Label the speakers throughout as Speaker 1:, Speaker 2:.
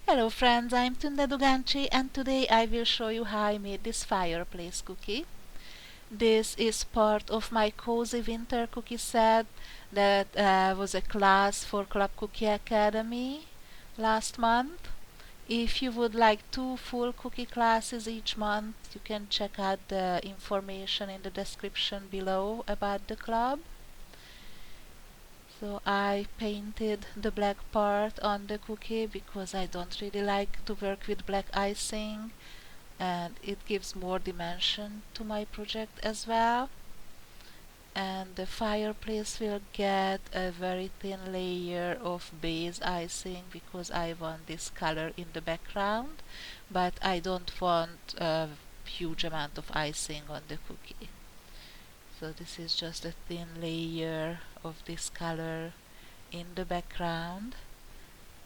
Speaker 1: Hello friends, I'm Tunde Dugantsi and today I will show you how I made this fireplace cookie. This is part of my cozy winter cookie set that was a class for Club Cookie Academy last month. If you would like two full cookie classes each month, you can check out the information in the description below about the club. So I painted the black part on the cookie because I don't really like to work with black icing and it gives more dimension to my project as well. And the fireplace will get a very thin layer of base icing because I want this color in the background, but I don't want a huge amount of icing on the cookie. So this is just a thin layer of this color in the background,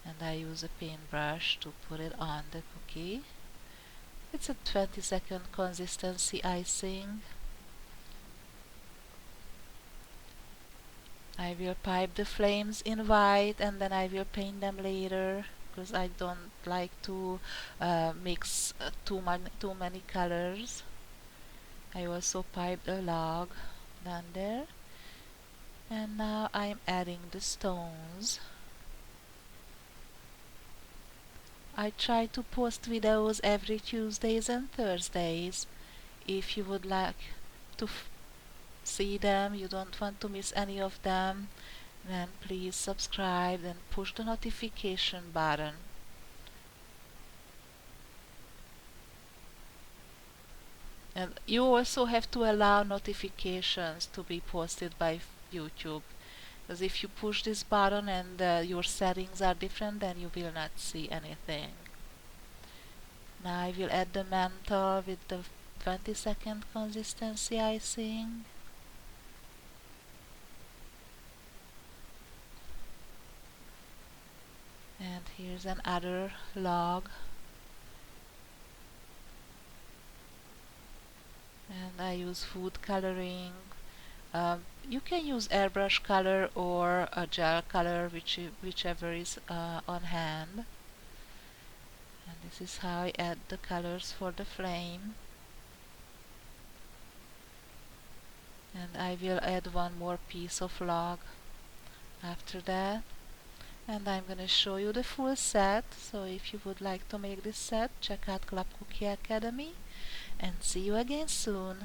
Speaker 1: and I use a paintbrush to put it on the cookie. It's a 20-second consistency icing. I will pipe the flames in white and then I will paint them later because I don't like to mix too many colors. I also piped a log down there, and now I'm adding the stones. I try to post videos every Tuesdays and Thursdays. If you would like to see them, you don't want to miss any of them, then please subscribe and push the notification button. And you also have to allow notifications to be posted by YouTube. Because if you push this button and your settings are different, then you will not see anything. Now I will add the mantle with the 20-second consistency icing. And here's another log. And I use food coloring. You can use airbrush color or a gel color, whichever is on hand. And this is how I add the colors for the flame. And I will add one more piece of log after that. And I'm gonna show you the full set. So if you would like to make this set, check out Club Cookie Academy and see you again soon.